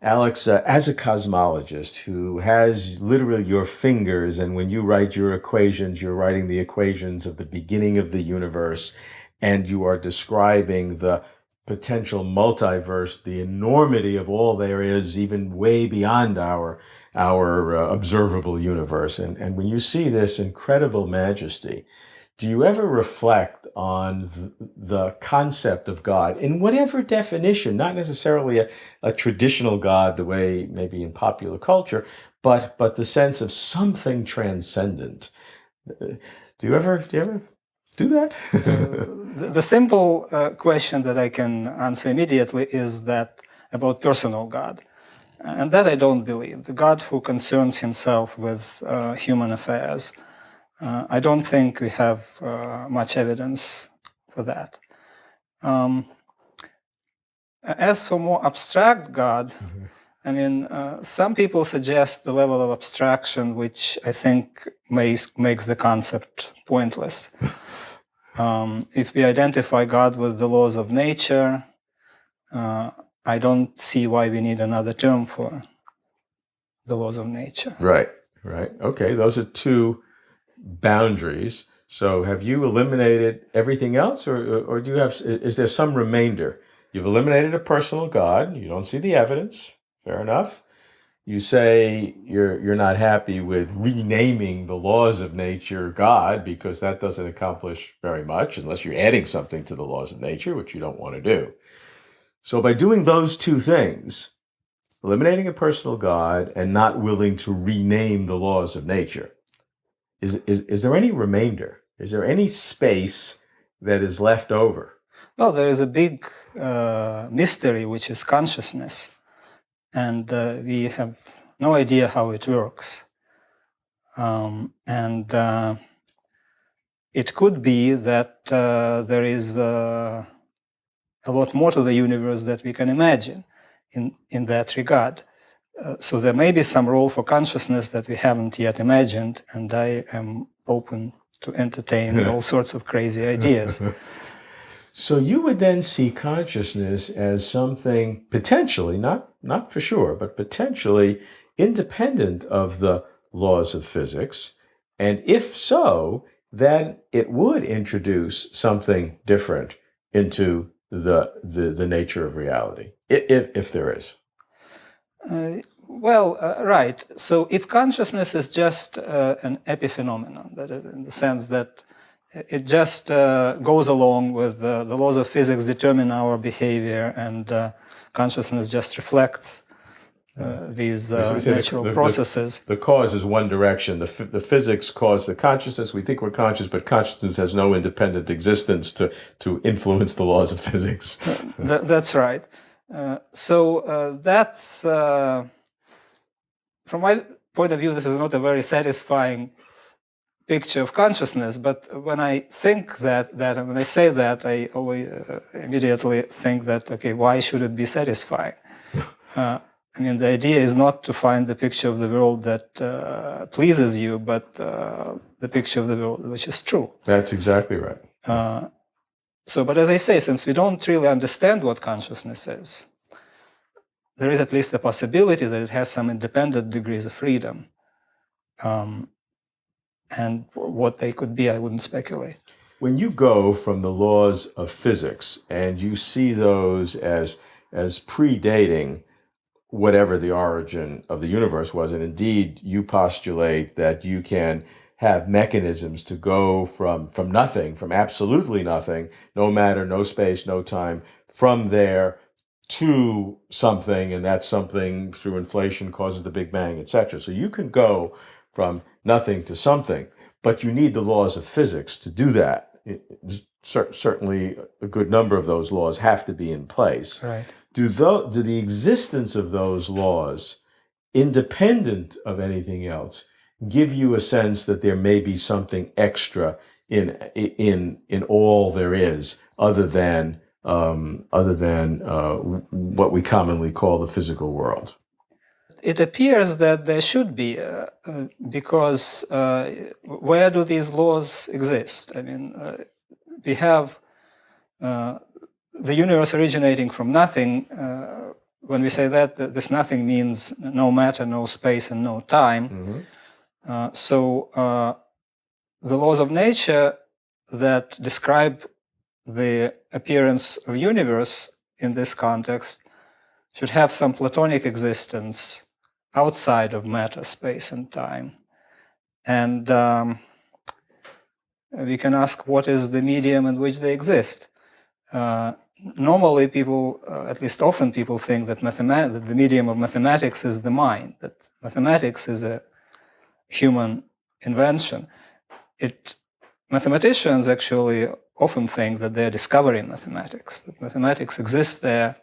Alex, as a cosmologist who has literally your fingers, and when you write your equations, you're writing the equations of the beginning of the universe, and you are describing the potential multiverse, the enormity of all there is, even way beyond our observable universe. And when you see this incredible majesty, do you ever reflect on the concept of God in whatever definition, not necessarily a traditional God the way maybe in popular culture, but the sense of something transcendent? Do you ever do that? The simple question that I can answer immediately is that about personal God. And that I don't believe. The God who concerns himself with human affairs. I don't think we have much evidence for that. As for more abstract God, I mean, some people suggest the level of abstraction, which I think makes the concept pointless. If we identify God with the laws of nature, I don't see why we need another term for the laws of nature. Right. Okay, those are two boundaries. So have you eliminated everything else, or do you have, is there some remainder? You've eliminated a personal God. You don't see the evidence. Fair enough. You say you're not happy with renaming the laws of nature God, because that doesn't accomplish very much unless you're adding something to the laws of nature, which you don't want to do. So by doing those two things, eliminating a personal God and not willing to rename the laws of nature, is there any remainder? Is there any space that is left over? Well, there is a big mystery, which is consciousness. And we have no idea how it works. It could be that there is a lot more to the universe that we can imagine in that regard. So there may be some role for consciousness that we haven't yet imagined, and I am open to entertain all sorts of crazy ideas. So you would then see consciousness as something potentially, not for sure, but potentially independent of the laws of physics. And if so, then it would introduce something different into the nature of reality, if there is. Right. So if consciousness is just an epiphenomenon, that is, in the sense that it just goes along with the laws of physics determine our behavior, and consciousness just reflects these natural processes. The cause is one direction. The physics cause the consciousness. We think we're conscious, but consciousness has no independent existence to influence the laws of physics. That's right. That's, from my point of view, this is not a very satisfying picture of consciousness. But when I think that and when I say that, I always immediately think that, okay, why should it be satisfying? I mean, the idea is not to find the picture of the world that pleases you, but the picture of the world which is true. That's exactly right. But as I say, since we don't really understand what consciousness is, there is at least the possibility that it has some independent degrees of freedom. And what they could be, I wouldn't speculate. When you go from the laws of physics and you see those as predating whatever the origin of the universe was, and indeed you postulate that you can have mechanisms to go from nothing, from absolutely nothing, no matter, no space, no time, from there to something, and that something through inflation causes the Big Bang, etc. So you can go from nothing to something, but you need the laws of physics to do that. Certainly a good number of those laws have to be in place. Right. Do the existence of those laws, independent of anything else, give you a sense that there may be something extra in all there is, other than what we commonly call the physical world? It appears that there should be, because where do these laws exist? I mean, we have the universe originating from nothing when we say that, this nothing means no matter, no space, and no time. So the laws of nature that describe the appearance of universe in this context should have some Platonic existence outside of matter, space, and time. And we can ask, what is the medium in which they exist? Normally, people, at least often, people think that that the medium of mathematics is the mind, that mathematics is a human invention. Mathematicians actually often think that they're discovering mathematics, that mathematics exists there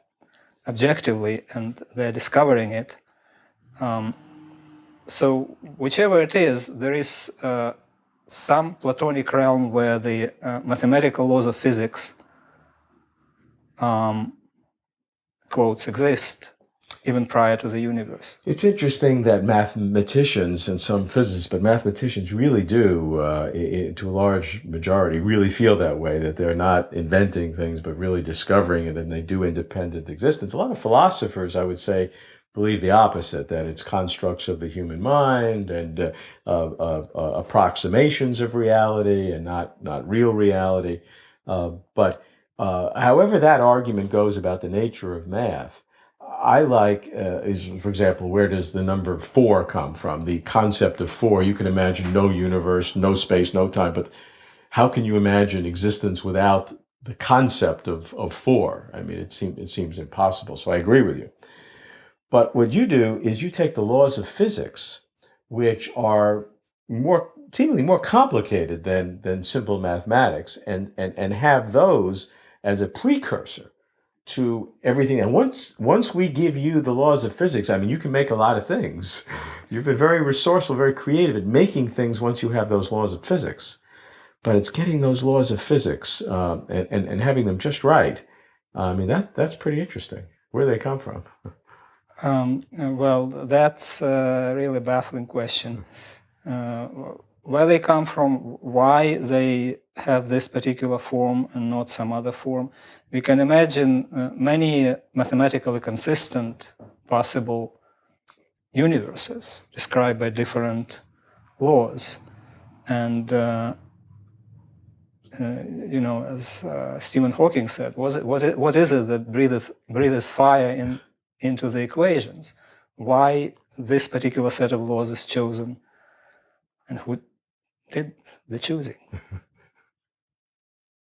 objectively, and they're discovering it. So whichever it is, there is some Platonic realm where the mathematical laws of physics, quotes, exist, even prior to the universe. It's interesting that mathematicians and some physicists, but mathematicians really do, to a large majority, really feel that way, that they're not inventing things, but really discovering it, and they do independent existence. A lot of philosophers, I would say, believe the opposite, that it's constructs of the human mind and approximations of reality and not real reality. But however that argument goes about the nature of math, I like is, for example, where does the number 4 come from? The concept of 4. You can imagine no universe, no space, no time, but how can you imagine existence without the concept of 4? I mean, it seems impossible. So I agree with you. But what you do is you take the laws of physics, which are seemingly more complicated than simple mathematics, and have those as a precursor to everything. And once we give you the laws of physics, I mean, you can make a lot of things. You've been very resourceful, very creative at making things once you have those laws of physics. But it's getting those laws of physics and having them just right. I mean, that's pretty interesting. Where do they come from? Well, that's a really baffling question. Where they come from, why they have this particular form and not some other form. We can imagine many mathematically consistent possible universes described by different laws. And, as Stephen Hawking said, what is it that breathes fire into the equations? Why this particular set of laws is chosen? And who did the choosing?